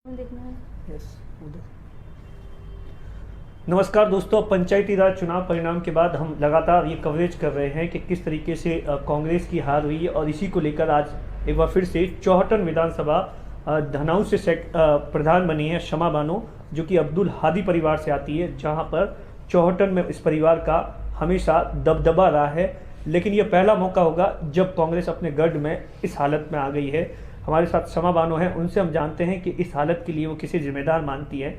देखना है। यस उधर। नमस्कार दोस्तों, पंचायती राज चुनाव परिणाम के बाद हम लगातार ये कवरेज कर रहे हैं कि किस तरीके से कांग्रेस की हार हुई है और इसी को लेकर आज एक बार फिर से चौहटन विधानसभा धनाऊ से प्रधान बनी है शमा बानो, जो कि अब्दुल हादी परिवार से आती है, जहां पर चौहटन में इस परिवार का हमेशा दबदबा रहा है। लेकिन यह पहला मौका होगा जब कांग्रेस अपने गढ़ में इस हालत में आ गई है। हमारे साथ शमा बानो हैं, उनसे हम जानते हैं कि इस हालत के लिए वो किसे जिम्मेदार मानती है।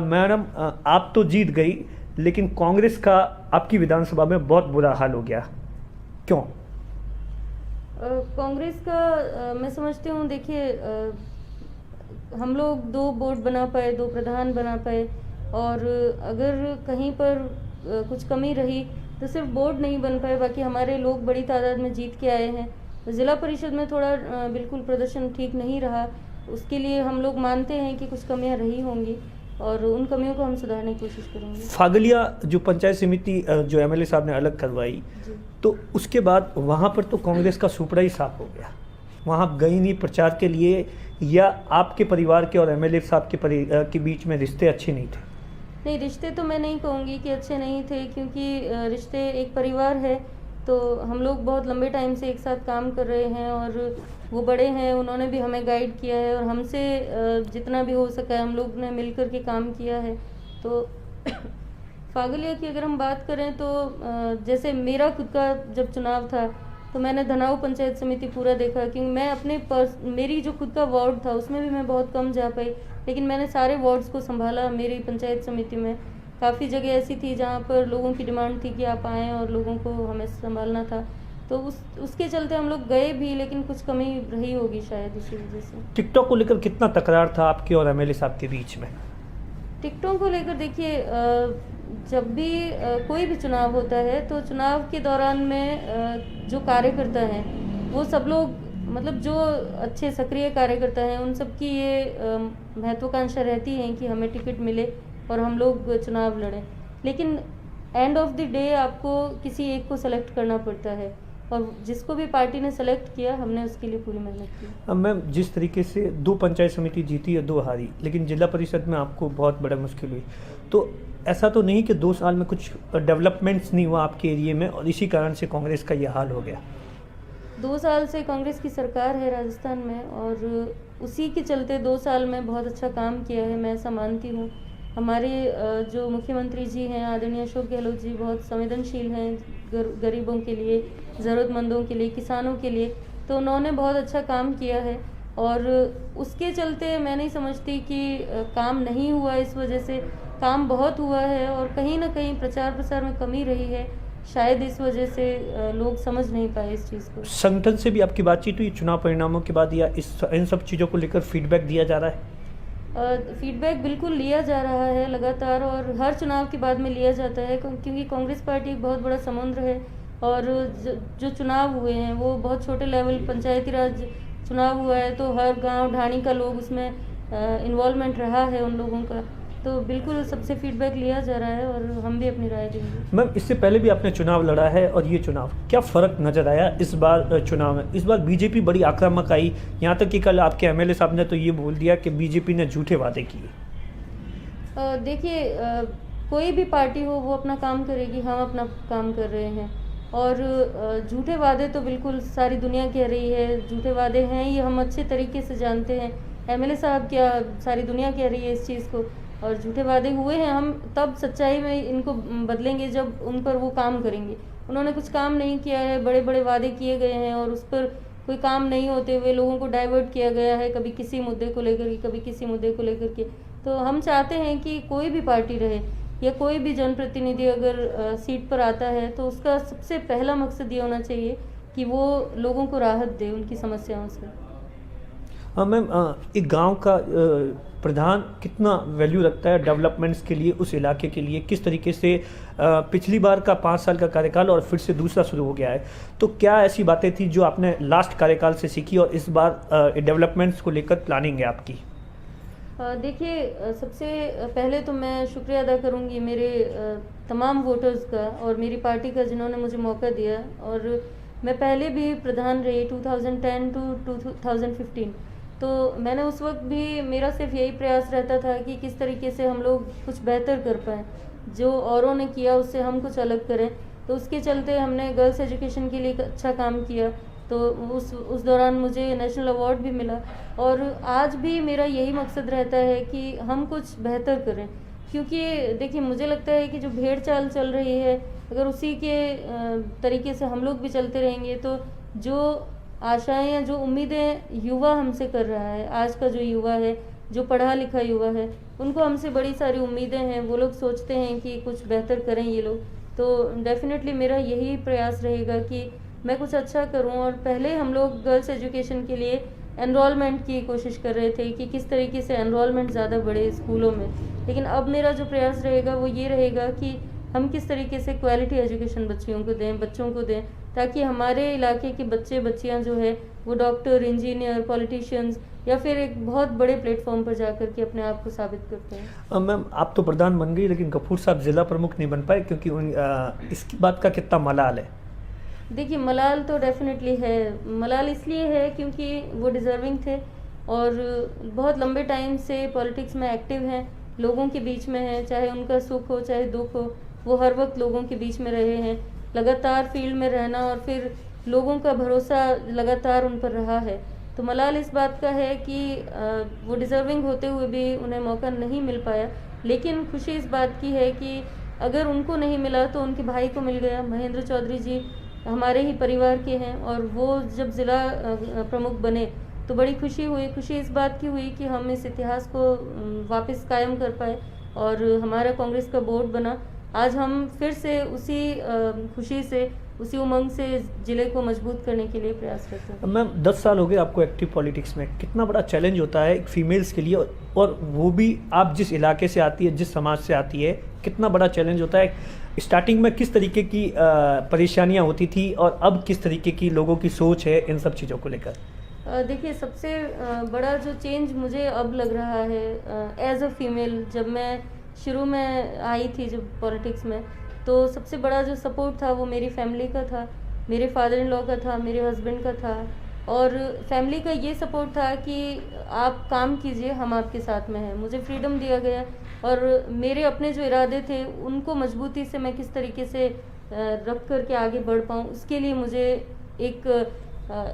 मैडम, आप तो जीत गई, लेकिन कांग्रेस का आपकी विधानसभा में बहुत बुरा हाल हो गया, क्यों? कांग्रेस का मैं समझती हूँ, देखिए हम लोग 2 बोर्ड बना पाए, 2 प्रधान बना पाए, और अगर कहीं पर कुछ कमी रही तो सिर्फ बोर्ड नहीं बन पाए, बाकी हमारे लोग बड़ी तादाद में जीत के आए हैं। ज़िला परिषद में थोड़ा बिल्कुल प्रदर्शन ठीक नहीं रहा, उसके लिए हम लोग मानते हैं कि कुछ कमियां रही होंगी और उन कमियों को हम सुधारने की कोशिश करेंगे। फागलिया जो पंचायत समिति जो एमएलए साहब ने अलग करवाई, तो उसके बाद वहाँ पर तो कांग्रेस का सुपड़ा ही साफ हो गया। वहाँ आप गई नहीं प्रचार के लिए, या आपके परिवार के और एमएलए साहब के बीच में रिश्ते अच्छे नहीं थे? नहीं, रिश्ते तो मैं नहीं कहूँगी कि अच्छे नहीं थे, क्योंकि रिश्ते एक परिवार है, तो हम लोग बहुत लंबे टाइम से एक साथ काम कर रहे हैं और वो बड़े हैं, उन्होंने भी हमें गाइड किया है और हमसे जितना भी हो सका है हम लोग ने मिल कर के काम किया है। तो फागलिया की अगर हम बात करें तो जैसे मेरा खुद का जब चुनाव था तो मैंने धनाऊ पंचायत समिति पूरा देखा, क्योंकि मैं अपने मेरी जो खुद का वार्ड था उसमें भी मैं बहुत कम जा पाई, लेकिन मैंने सारे वार्ड्स को संभाला। मेरी पंचायत समिति में काफ़ी जगह ऐसी थी जहाँ पर लोगों की डिमांड थी कि आप आएँ और लोगों को हमें संभालना था, तो उसके चलते हम लोग गए भी, लेकिन कुछ कमी रही होगी शायद इसी वजह से। टिकटॉक को लेकर कितना तकरार था आपके और एमएलए साहब के बीच में? टिकटों को लेकर देखिए, जब भी कोई भी चुनाव होता है तो चुनाव के दौरान में जो कार्यकर्ता हैं वो सब लोग, मतलब जो अच्छे सक्रिय कार्यकर्ता हैं, उन सब की ये महत्वाकांक्षा रहती है कि हमें टिकट मिले और हम लोग चुनाव लड़ें, लेकिन एंड ऑफ द डे आपको किसी एक को सेलेक्ट करना पड़ता है, और जिसको भी पार्टी ने सेलेक्ट किया हमने उसके लिए पूरी मेहनत की। अब मैम, जिस तरीके से 2 पंचायत समिति जीती है, 2 हारी, लेकिन जिला परिषद में आपको बहुत बड़ा मुश्किल हुई, तो ऐसा तो नहीं कि 2 साल में कुछ डेवलपमेंट्स नहीं हुआ आपके एरिए में और इसी कारण से कांग्रेस का ये हाल हो गया? 2 साल से कांग्रेस की सरकार है राजस्थान में, और उसी के चलते 2 साल में बहुत अच्छा काम किया है, मैं ऐसा मानती हूँ। हमारे जो मुख्यमंत्री जी हैं आदरणीय अशोक गहलोत जी बहुत संवेदनशील हैं गरीबों के लिए, ज़रूरतमंदों के लिए, किसानों के लिए, तो उन्होंने बहुत अच्छा काम किया है, और उसके चलते मैं नहीं समझती कि काम नहीं हुआ। इस वजह से काम बहुत हुआ है, और कहीं ना कहीं प्रचार प्रसार में कमी रही है, शायद इस वजह से लोग समझ नहीं पाए इस चीज़ को। संगठन से भी आपकी बातचीत हुई चुनाव परिणामों के बाद, या इन सब चीज़ों को लेकर फीडबैक दिया जा रहा है? फीडबैक बिल्कुल लिया जा रहा है लगातार, और हर चुनाव के बाद में लिया जाता है, क्योंकि कांग्रेस पार्टी एक बहुत बड़ा समुद्र है, और जो चुनाव हुए हैं वो बहुत छोटे लेवल पंचायती राज चुनाव हुआ है, तो हर गांव ढाणी का लोग उसमें इन्वॉल्वमेंट रहा है उन लोगों का, तो बिल्कुल सबसे फीडबैक लिया जा रहा है और हम भी अपनी राय देंगे। मैम, इससे पहले भी आपने चुनाव लड़ा है और ये चुनाव, क्या फ़र्क नज़र आया इस बार चुनाव में? इस बार बीजेपी बड़ी आक्रामक आई, यहाँ तक कि कल आपके एमएलए साहब ने तो ये बोल दिया कि बीजेपी ने झूठे वादे किए। देखिए, कोई भी पार्टी हो वो अपना काम करेगी, हम अपना काम कर रहे हैं, और झूठे वादे तो बिल्कुल सारी दुनिया कह रही है झूठे वादे हैं, ये हम अच्छे तरीके से जानते हैं। एमएलए साहब क्या, सारी दुनिया कह रही है इस चीज़ को, और झूठे वादे हुए हैं, हम तब सच्चाई में इनको बदलेंगे जब उन पर वो काम करेंगे। उन्होंने कुछ काम नहीं किया है, बड़े बड़े वादे किए गए हैं और उस पर कोई काम नहीं होते हुए लोगों को डाइवर्ट किया गया है, कभी किसी मुद्दे को लेकर के, कभी किसी मुद्दे को लेकर के। तो हम चाहते हैं कि कोई भी पार्टी रहे या कोई भी जनप्रतिनिधि अगर सीट पर आता है तो उसका सबसे पहला मकसद ये होना चाहिए कि वो लोगों को राहत दे उनकी समस्याओं से। हाँ मैम, एक गांव का प्रधान कितना वैल्यू रखता है डेवलपमेंट्स के लिए, उस इलाके के लिए? किस तरीके से पिछली बार का 5 साल का कार्यकाल और फिर से दूसरा शुरू हो गया है, तो क्या ऐसी बातें थी जो आपने लास्ट कार्यकाल से सीखी और इस बार डेवलपमेंट्स को लेकर प्लानिंग है आपकी? देखिए, सबसे पहले तो मैं शुक्रिया अदा करूंगी मेरे तमाम वोटर्स का और मेरी पार्टी का, जिन्होंने मुझे मौका दिया। और मैं पहले भी प्रधान रही 2010 टू 2015, तो मैंने उस वक्त भी, मेरा सिर्फ यही प्रयास रहता था कि किस तरीके से हम लोग कुछ बेहतर कर पाएँ, जो औरों ने किया उससे हम कुछ अलग करें। तो उसके चलते हमने गर्ल्स एजुकेशन के लिए एक अच्छा काम किया। तो उस दौरान मुझे नेशनल अवार्ड भी मिला, और आज भी मेरा यही मकसद रहता है कि हम कुछ बेहतर करें। क्योंकि देखिए, मुझे लगता है कि जो भेड़ चाल चल रही है, अगर उसी के तरीके से हम लोग भी चलते रहेंगे तो जो आशाएं या जो उम्मीदें युवा हमसे कर रहा है, आज का जो युवा है, जो पढ़ा लिखा युवा है, उनको हमसे बड़ी सारी उम्मीदें हैं। वो लोग सोचते हैं कि कुछ बेहतर करें ये लोग। तो डेफिनेटली मेरा यही प्रयास रहेगा कि मैं कुछ अच्छा करूं। और पहले हम लोग गर्ल्स एजुकेशन के लिए एनरोलमेंट की कोशिश कर रहे थे कि किस तरीके से एनरोलमेंट ज़्यादा बढ़े स्कूलों में, लेकिन अब मेरा जो प्रयास रहेगा वो ये रहेगा कि हम किस तरीके से क्वालिटी एजुकेशन बच्चों को दें, ताकि हमारे इलाके के बच्चे बच्चियां जो है वो डॉक्टर, इंजीनियर, पॉलिटिशियंस या फिर एक बहुत बड़े प्लेटफॉर्म पर जाकर के अपने आप को साबित करते हैं। मैम, आप तो प्रधान बन गई, लेकिन गफूर साहब जिला प्रमुख नहीं बन पाए, क्योंकि इसकी बात का कितना मलाल है? देखिए, मलाल तो डेफिनेटली है। मलाल इसलिए है क्योंकि वो डिज़र्विंग थे और बहुत लंबे टाइम से पॉलिटिक्स में एक्टिव हैं, लोगों के बीच में हैं, चाहे उनका सुख हो चाहे दुख हो, वो हर वक्त लोगों के बीच में रहे हैं। लगातार फील्ड में रहना और फिर लोगों का भरोसा लगातार उन पर रहा है। तो मलाल इस बात का है कि वो डिज़र्विंग होते हुए भी उन्हें मौका नहीं मिल पाया, लेकिन खुशी इस बात की है कि अगर उनको नहीं मिला तो उनके भाई को मिल गया। महेंद्र चौधरी जी हमारे ही परिवार के हैं और वो जब ज़िला प्रमुख बने तो बड़ी खुशी हुई। खुशी इस बात की हुई कि हम इस इतिहास को वापस कायम कर पाए और हमारा कांग्रेस का बोर्ड बना। आज हम फिर से उसी खुशी से, उसी उमंग से ज़िले को मजबूत करने के लिए प्रयास करते हैं। मैम, 10 साल हो गए आपको एक्टिव पॉलिटिक्स में। कितना बड़ा चैलेंज होता है एक फीमेल्स के लिए, और वो भी आप जिस इलाके से आती है, जिस समाज से आती है, कितना बड़ा चैलेंज होता है? स्टार्टिंग में किस तरीके की परेशानियां होती थी और अब किस तरीके की लोगों की सोच है इन सब चीज़ों को लेकर? देखिए, सबसे बड़ा जो चेंज मुझे अब लग रहा है एज अ फीमेल, जब मैं शुरू में आई थी जब पॉलिटिक्स में, तो सबसे बड़ा जो सपोर्ट था वो मेरी फैमिली का था, मेरे फादर इन लॉ का था, मेरे हस्बैंड का था। और फैमिली का ये सपोर्ट था कि आप काम कीजिए, हम आपके साथ में हैं। मुझे फ्रीडम दिया गया और मेरे अपने जो इरादे थे उनको मजबूती से मैं किस तरीके से रख कर के आगे बढ़ पाऊँ, उसके लिए मुझे एक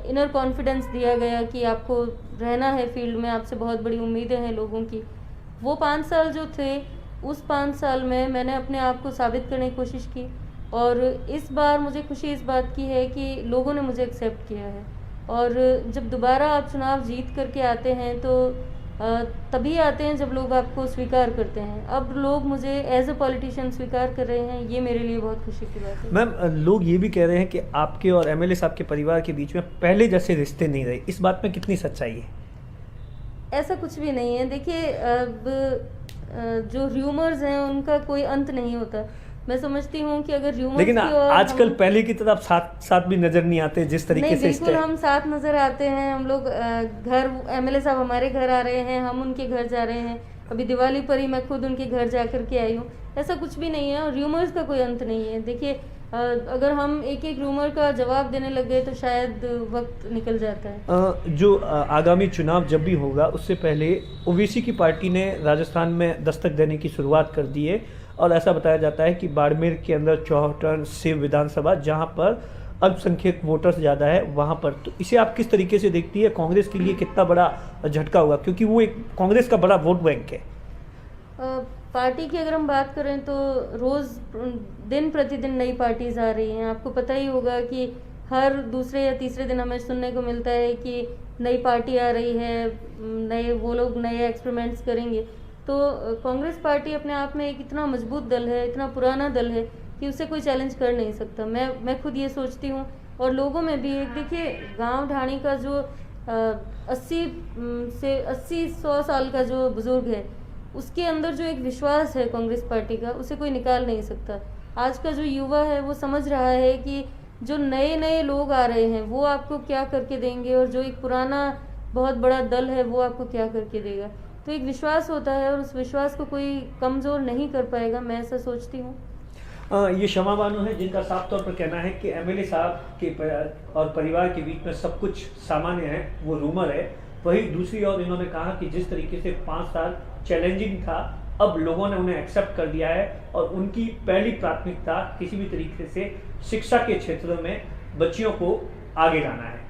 इनर कॉन्फिडेंस दिया गया कि आपको रहना है फील्ड में, आपसे बहुत बड़ी उम्मीदें हैं लोगों की। वो 5 साल जो थे, उस 5 साल में मैंने अपने आप को साबित करने की कोशिश की और इस बार मुझे खुशी इस बात की है कि लोगों ने मुझे एक्सेप्ट किया है। और जब दोबारा आप चुनाव जीत करके आते हैं तो तभी आते हैं जब लोग आपको स्वीकार करते हैं। अब लोग मुझे एज अ पॉलिटिशियन स्वीकार कर रहे हैं, ये मेरे लिए बहुत खुशी की बात है। मैम, लोग ये भी कह रहे हैं कि आपके और एमएलए साहब के परिवार के बीच में पहले जैसे रिश्ते नहीं रहे, इस बात में कितनी सच्चाई है? ऐसा कुछ भी नहीं है। देखिए, अब जो र्यूमर्स हैं उनका कोई अंत नहीं होता। मैं समझती हूँ कि अगर र्यूमर्स लेकिन आजकल पहले की तरह साथ साथ भी नजर नहीं आते जिस तरीके से। बिल्कुल हम साथ नजर आते हैं। हम लोग घर, एमएलए साहब हमारे घर आ रहे हैं, हम उनके घर जा रहे हैं। अभी दिवाली पर ही मैं खुद उनके घर जा कर के आई हूँ। ऐसा कुछ भी नहीं है और र्यूमर्स का कोई अंत नहीं है। देखिए, अगर हम एक एक रूमर का जवाब देने लग गए तो शायद वक्त निकल जाता है। जो आगामी चुनाव जब भी होगा उससे पहले ओवैसी की पार्टी ने राजस्थान में दस्तक देने की शुरुआत कर दी है और ऐसा बताया जाता है कि बाड़मेर के अंदर चौहटन शिव विधानसभा, जहां पर अल्पसंख्यक वोटर्स ज़्यादा है, वहां पर, तो इसे आप किस तरीके से देखती है? कांग्रेस के लिए कितना बड़ा झटका होगा, क्योंकि वो एक कांग्रेस का बड़ा वोट बैंक है। पार्टी की अगर हम बात करें तो रोज़ दिन प्रतिदिन नई पार्टीज आ रही हैं। आपको पता ही होगा कि हर दूसरे या तीसरे दिन हमें सुनने को मिलता है कि नई पार्टी आ रही है, वो लोग नए एक्सपेरिमेंट्स करेंगे। तो कांग्रेस पार्टी अपने आप में एक इतना मजबूत दल है, इतना पुराना दल है कि उसे कोई चैलेंज कर नहीं सकता। मैं खुद ये सोचती हूँ और लोगों में भी एक, देखिए, गांव ढाणी का जो 80-100 साल का जो बुजुर्ग है, उसके अंदर जो एक विश्वास है कांग्रेस पार्टी का, उसे कोई निकाल नहीं सकता। आज का जो युवा है वो समझ रहा है कि जो नए नए लोग आ रहे हैं वो आपको क्या करके देंगे और जो एक पुराना बहुत बड़ा दल है वो आपको क्या करके देगा। तो एक विश्वास होता है और उस विश्वास को कोई कमज़ोर नहीं कर पाएगा, मैं ऐसा सोचती हूँ। ये शमा बानो है जिनका साफ तौर पर कहना है कि एमएलए साहब के और परिवार के बीच में सब कुछ सामान्य है, वो रूमर है, वही दूसरी ओर इन्होंने कहा कि जिस तरीके से 5 साल चैलेंजिंग था, अब लोगों ने उन्हें एक्सेप्ट कर दिया है और उनकी पहली प्राथमिकता किसी भी तरीके से शिक्षा के क्षेत्र में बच्चियों को आगे लाना है।